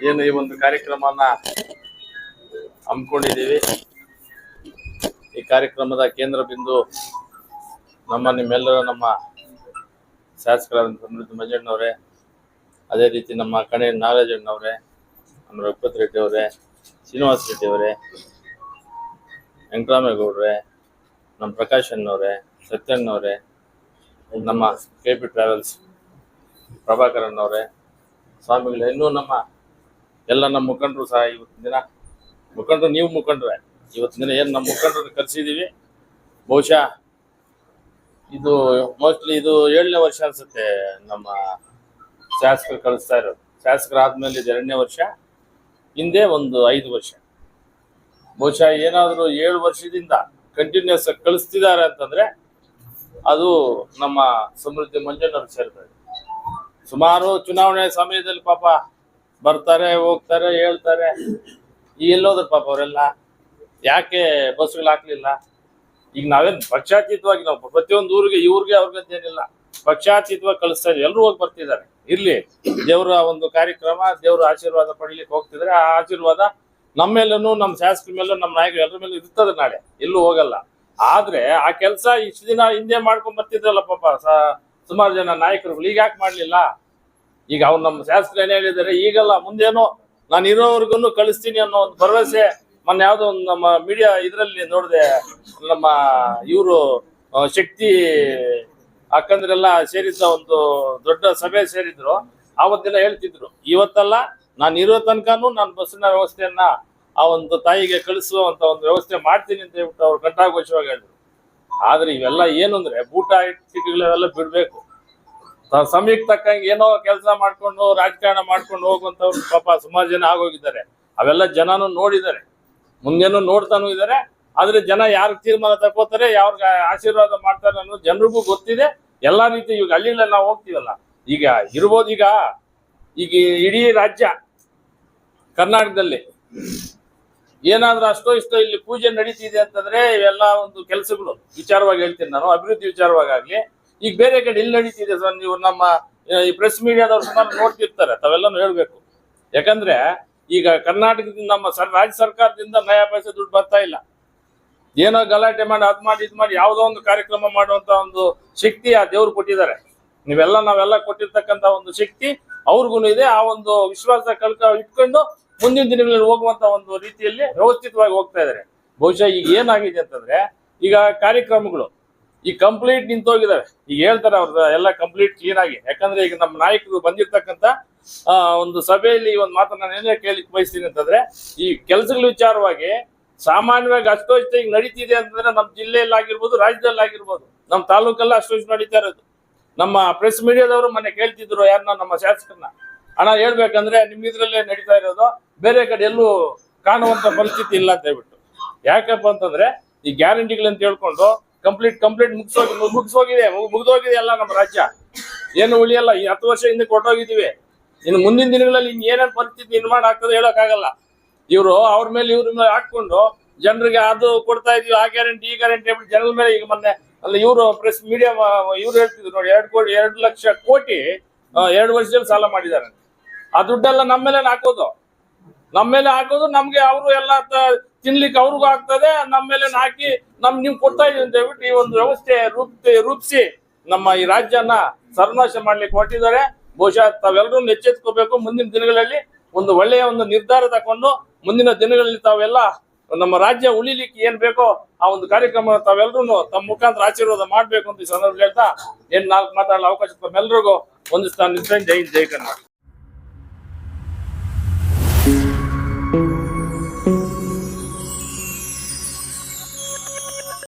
ಏನು ಈ ಒಂದು ಕಾರ್ಯಕ್ರಮನ ಹಮ್ಮಿಕೊಂಡಿದ್ದೀವಿ. ಈ ಕಾರ್ಯಕ್ರಮದ ಕೇಂದ್ರ ಬಿಂದು ನಿಮ್ಮೆಲ್ಲರ ನಮ್ಮ ಶಾಸಕರಾದ ಸಮೃದ್ಧಿ ಮಂಜಣ್ಣವರೇ, ಅದೇ ರೀತಿ ನಮ್ಮ ಕಣೆ ನಾಗರಾಜಣ್ಣವರೇ, ನಮ್ಮ ರಘುಪತಿ ರೆಡ್ಡಿ ಅವರೇ, ಶ್ರೀನಿವಾಸ ರೆಡ್ಡಿ ಅವರೇ, ವೆಂಕಟರಾಮೇಗೌಡ್ರೆ, ನಮ್ಮ ಪ್ರಕಾಶ್ ಅಣ್ಣವರೇ, ಸತ್ಯಣ್ಣವರೇ, ನಮ್ಮ KP ಟ್ರಾವೆಲ್ಸ್ ಪ್ರಭಾಕರನ್ ಅವರೇ, ಸ್ವಾಮಿಗಳೇ, ಇನ್ನೂ ನಮ್ಮ ಮುಖಂಡರು ಸಹ ಇವತ್ತಿನ ದಿನ ಮುಖಂಡರು, ನೀವು ಮುಖಂಡ್ರೆ ಇವತ್ತಿನ ದಿನ ಏನು ನಮ್ಮ ಮುಖಂಡರನ್ನು ಕರೆಸಿದ್ದೀವಿ. ಬಹುಶಃ ಇದು ಮೋಸ್ಟ್ಲಿ ಇದು 7ನೇ ವರ್ಷ ಅನ್ಸುತ್ತೆ ನಮ್ಮ ಶಾಸಕರು ಕಳಿಸ್ತಾ ಇರೋದು. ಶಾಸಕರಾದ್ಮೇಲೆ ಇದು 2ನೇ ವರ್ಷ, ಹಿಂದೆ ಒಂದು 5 ವರ್ಷ. ಬಹುಶಃ ಏನಾದರೂ 7 ವರ್ಷದಿಂದ ಕಂಟಿನ್ಯೂಸ್ ಆಗಿ ಕಳಿಸ್ತಿದ್ದಾರೆ ಅಂತಂದ್ರೆ ಅದು ನಮ್ಮ ಸಮೃದ್ಧಿ ಮಂಜಣ್ಣವ್ರು ಸೇರ್ತಾರೆ. ಸುಮಾರು ಚುನಾವಣೆ ಸಮಯದಲ್ಲಿ ಪಾಪ ಬರ್ತಾರೆ, ಹೋಗ್ತಾರೆ, ಹೇಳ್ತಾರೆ. ಈ ಎಲ್ಲೋದ್ರ ಪಾಪ ಅವರೆಲ್ಲ ಯಾಕೆ ಬಸ್ಗಳು ಹಾಕ್ಲಿಲ್ಲ? ಈಗ ನಾವೇನು ಪಕ್ಷಾತೀತವಾಗಿ ನಾವು ಪ್ರತಿಯೊಂದು ಊರಿಗೆ ಇವ್ರಿಗೆ ಅವ್ರಿಗಂತ ಏನಿಲ್ಲ, ಪಕ್ಷಾತೀತವಾಗಿ ಕಳಿಸ್ತಾ ಇದ್ದೀವಿ. ಎಲ್ಲರೂ ಹೋಗಿ ಬರ್ತಿದ್ದಾರೆ. ಇರ್ಲಿ, ದೇವರ ಒಂದು ಕಾರ್ಯಕ್ರಮ, ದೇವರ ಆಶೀರ್ವಾದ ಪಡಲಿಕ್ಕೆ ಹೋಗ್ತಿದ್ರೆ ಆ ಆಶೀರ್ವಾದ ನಮ್ಮ ಮೇಲೂ, ನಮ್ಮ ಶಾಸಕರ ಮೇಲೂ, ನಮ್ಮ ನಾಯಕರು ಎಲ್ಲರ ಮೇಲೂ ಇರ್ತದೆ. ನಾಳೆ ಎಲ್ಲೂ ಹೋಗಲ್ಲ. ಆದ್ರೆ ಆ ಕೆಲಸ ಇಷ್ಟು ದಿನ ಹಿಂದೆ ಮಾಡ್ಕೊಂಡ್ ಬರ್ತಿದ್ರಲ್ಲ ಪಾಪ ಸುಮಾರು ಜನ ನಾಯಕರುಗಳು, ಈಗ ಯಾಕೆ ಮಾಡ್ಲಿಲ್ಲ? ಈಗ ಅವ್ರು ನಮ್ಮ ಶಾಸಕರು ಏನ್ ಹೇಳಿದ್ದಾರೆ, ಈಗಲ್ಲ ಮುಂದೇನೋ ನಾನು ಇರೋವರೆಗೂ ಕಳಿಸ್ತೀನಿ ಅನ್ನೋ ಒಂದು ಭರವಸೆ. ಮೊನ್ನೆ ಯಾವುದೋ ಒಂದು ನಮ್ಮ ಮೀಡಿಯಾ ಇದರಲ್ಲಿ ನೋಡಿದೆ, ನಮ್ಮ ಇವರು ಶಕ್ತಿ ಅಕ್ಕಂದ್ರೆಲ್ಲ ಸೇರಿದ್ದ ಒಂದು ದೊಡ್ಡ ಸಭೆ ಸೇರಿದ್ರು. ಆವತ್ತಿನ ಹೇಳ್ತಿದ್ರು, ಇವತ್ತಲ್ಲ ನಾನು ಇರೋ ತನಕನೂ ನಾನು ಬಸ್ಸಿನ ವ್ಯವಸ್ಥೆಯನ್ನ ಆ ಒಂದು ತಾಯಿಗೆ ಕಳಿಸುವಂತ ಒಂದು ವ್ಯವಸ್ಥೆ ಮಾಡ್ತೀನಿ ಅಂತ ಹೇಳ್ಬಿಟ್ಟು ಅವ್ರು ಘಂಟಾಘೋಷವಾಗಿ ಹೇಳಿದ್ರು. ಆದ್ರೆ ಇವೆಲ್ಲ ಏನು ಅಂದ್ರೆ ಬೂಟ ಇಟ್ಟಿಗೆಲ್ಲ ಬಿಡ್ಬೇಕು. ಸಮಯಕ್ಕೆ ತಕ್ಕಂಗೆ ಏನೋ ಕೆಲಸ ಮಾಡ್ಕೊಂಡು ರಾಜಕಾರಣ ಮಾಡ್ಕೊಂಡು ಹೋಗುವಂತವ್ರು ಪಾಪ ಸುಮಾರು ಜನ ಆಗೋಗಿದ್ದಾರೆ. ಅವೆಲ್ಲ ಜನನು ನೋಡಿದ್ದಾರೆ, ಮುಂದೇನು ನೋಡ್ತಾನೂ ಇದ್ದಾರೆ. ಆದ್ರೆ ಜನ ಯಾರು ತೀರ್ಮಾನ ತಗೋತಾರೆ, ಯಾವ್ರಿಗೆ ಆಶೀರ್ವಾದ ಮಾಡ್ತಾರೆ ಅನ್ನೋದು ಜನರಿಗೂ ಗೊತ್ತಿದೆ. ಎಲ್ಲಾ ರೀತಿ ಈಗ ಹಳ್ಳಿಗಳಲ್ಲಿ ನಾವು ಹೋಗ್ತೀವಲ್ಲ, ಈಗ ಇರ್ಬೋದು, ಈಗ ಇಡೀ ರಾಜ್ಯ ಕರ್ನಾಟಕದಲ್ಲಿ ಏನಾದ್ರೂ ಅಷ್ಟೋ ಇಷ್ಟೋ ಇಲ್ಲಿ ಪೂಜೆ ನಡೀತಿದೆ ಅಂತಂದ್ರೆ ಇವೆಲ್ಲ ಒಂದು ಕೆಲಸಗಳು ವಿಚಾರವಾಗಿ ಹೇಳ್ತೀನಿ ನಾನು, ಅಭಿವೃದ್ಧಿ ವಿಚಾರವಾಗಲಿ. ಈಗ ಬೇರೆ ಕಡೆ ಇಲ್ಲಿ ನಡೀತಿದೆ ಸರ್, ನೀವು ನಮ್ಮ ಈ ಪ್ರೆಸ್ ಮೀಡಿಯಾದವ್ರು ಸುಮಾರು ನೋಡ್ತಿರ್ತಾರೆ, ತಾವೆಲ್ಲನೂ ಹೇಳ್ಬೇಕು. ಯಾಕಂದ್ರೆ ಈಗ ಕರ್ನಾಟಕದಿಂದ ನಮ್ಮ ರಾಜ್ಯ ಸರ್ಕಾರದಿಂದ ನಯಾ ಪೈಸೆ ದುಡ್ಡು ಬರ್ತಾ ಇಲ್ಲ. ಏನೋ ಗಲಾಟೆ ಮಾಡಿ ಅದ್ ಮಾಡಿ ಇದ್ ಮಾಡಿ ಯಾವುದೋ ಒಂದು ಕಾರ್ಯಕ್ರಮ ಮಾಡುವಂತ ಒಂದು ಶಕ್ತಿ ಆ ದೇವ್ರು ಕೊಟ್ಟಿದ್ದಾರೆ. ನಾವೆಲ್ಲ ಕೊಟ್ಟಿರ್ತಕ್ಕಂತ ಒಂದು ಶಕ್ತಿ ಅವ್ರಿಗೂ ಇದೆ. ಆ ಒಂದು ವಿಶ್ವಾಸ ಇಟ್ಕೊಂಡು ಮುಂದಿನ ದಿನಗಳಲ್ಲಿ ಹೋಗುವಂತ ಒಂದು ರೀತಿಯಲ್ಲಿ ವ್ಯವಸ್ಥಿತವಾಗಿ ಹೋಗ್ತಾ ಇದಾರೆ. ಬಹುಶಃ ಈಗ ಏನಾಗಿದೆ ಅಂತಂದ್ರೆ, ಈಗ ಕಾರ್ಯಕ್ರಮಗಳು ಈಗ ಕಂಪ್ಲೀಟ್ ನಿಂತೋಗಿದಾವೆ. ಈಗ ಹೇಳ್ತಾರೆ ಅವ್ರ ಎಲ್ಲ ಕಂಪ್ಲೀಟ್ ಕ್ಲೀನ್ ಆಗಿ. ಯಾಕಂದ್ರೆ ಈಗ ನಮ್ಮ ನಾಯಕರು ಬಂದಿರ್ತಕ್ಕಂಥ ಒಂದು ಸಭೆಯಲ್ಲಿ ಒಂದು ಮಾತನ್ನ ನಾನು ಏನೇ ಕೇಳಿಕ್ ಬಯಸ್ತೀನಿ ಅಂತಂದ್ರೆ, ಈ ಕೆಲಸಗಳ ವಿಚಾರವಾಗಿ ಸಾಮಾನ್ಯವಾಗಿ ಅಷ್ಟೋ ಇಷ್ಟ ಈಗ ನಡೀತಿದೆ ಅಂತಂದ್ರೆ ನಮ್ಮ ಜಿಲ್ಲೆಯಲ್ಲಿ ಆಗಿರ್ಬೋದು, ರಾಜ್ಯದಲ್ಲಿ ಆಗಿರ್ಬೋದು, ನಮ್ಮ ತಾಲೂಕಲ್ಲ ಅಷ್ಟೋ ಇಷ್ಟ ನಡೀತಾ ಇರೋದು. ನಮ್ಮ ಪ್ರೆಸ್ ಮೀಡಿಯಾದವರು ಮೊನ್ನೆ ಕೇಳ್ತಿದ್ರು ಯಾರನ್ನ, ನಮ್ಮ ಶಾಸಕರನ್ನ, ಹಣ ಹೇಳ್ಬೇಕಂದ್ರೆ ನಿಮ್ ಇದ್ರಲ್ಲೇ ನಡೀತಾ ಇರೋದು, ಬೇರೆ ಕಡೆ ಎಲ್ಲೂ ಕಾಣುವಂತ ಪರಿಸ್ಥಿತಿ ಇಲ್ಲ ಅಂತ ಹೇಳ್ಬಿಟ್ಟು. ಯಾಕಪ್ಪ ಅಂತಂದ್ರೆ ಈ ಗ್ಯಾರಂಟಿಗಳಂತ ಹೇಳ್ಕೊಂಡು ಕಂಪ್ಲೀಟ್ ಮುಗಿದೋಗಿದೆ ಎಲ್ಲ ನಮ್ಮ ರಾಜ್ಯ. ಏನು ಉಳಿಯಲ್ಲ. ಈ 10 ವರ್ಷ ಹಿಂದೆ ಕೊಟ್ಟೋಗಿದ್ದೀವಿ. ಇನ್ನು ಮುಂದಿನ ದಿನಗಳಲ್ಲಿ ಏನೇನ್ ಪರಿಸ್ಥಿತಿ ನಿರ್ಮಾಣ ಆಗ್ತದೆ ಹೇಳೋಕ್ಕಾಗಲ್ಲ. ಇವ್ರ ಮೇಲೆ ಹಾಕೊಂಡು ಜನರಿಗೆ ಅದು ಕೊಡ್ತಾ ಇದೀವಿ, ಆ ಗ್ಯಾರಂಟಿ ಈ ಗ್ಯಾರಂಟಿ ಹೇಳ್ಬಿಟ್ಟು ಜನರ ಮೇಲೆ. ಈಗ ಮೊನ್ನೆ ಅಲ್ಲಿ ಇವರು ಪ್ರೆಸ್ ಮೀಡಿಯಾ ಇವ್ರು ಹೇಳ್ತಿದ್ರು ನೋಡಿ, 2 ಲಕ್ಷ ಕೋಟಿ 2 ವರ್ಷದಲ್ಲಿ ಸಾಲ ಮಾಡಿದ್ದಾರೆ. ಆ ದುಡ್ಡೆಲ್ಲ ನಮ್ಮ ಮೇಲೆ ಹಾಕೋದು, ನಮ್ಗೆ ಅವರು ಎಲ್ಲ ತಿನ್ಲಿಕ್ಕೆ ಅವ್ರಿಗೂ ಆಗ್ತದೆ, ನಮ್ಮ ಮೇಲೆ ಹಾಕಿ ನೀವು ಕೊಡ್ತಾ ಇದೀವಿ ಅಂತ ಹೇಳ್ಬಿಟ್ಟು ಈ ಒಂದು ವ್ಯವಸ್ಥೆ ರೂಪಿಸಿ ನಮ್ಮ ಈ ರಾಜ್ಯನ ಸರ್ವನಾಶ ಮಾಡ್ಲಿಕ್ಕೆ ಹೊರಟಿದ್ದಾರೆ. ಬಹುಶಃ ತಾವೆಲ್ಲರೂ ಎಚ್ಚೆತ್ಕೋಬೇಕು. ಮುಂದಿನ ದಿನಗಳಲ್ಲಿ ಒಂದು ಒಳ್ಳೆಯ ಒಂದು ನಿರ್ಧಾರ ತಕೊಂಡು ಮುಂದಿನ ದಿನಗಳಲ್ಲಿ ತಾವೆಲ್ಲ ನಮ್ಮ ರಾಜ್ಯ ಉಳಿಲಿಕ್ಕೆ ಏನ್ ಬೇಕೋ ಆ ಒಂದು ಕಾರ್ಯಕ್ರಮ ತಾವೆಲ್ಲರೂ ತಮ್ಮ ಮುಖಾಂತರ ಆಶೀರ್ವಾದ ಮಾಡ್ಬೇಕು ಅಂತ ಈ ಸಂದರ್ಭ ಹೇಳ್ತಾ 4 ಮಾತಾಡಲು ಅವಕಾಶ ತಮ್ಮೆಲ್ಲರಿಗೂ ಹೊಂದಿಸ್ತಾ ನಿಂತ ಜೈ ಕರ್ನಾಟಕ.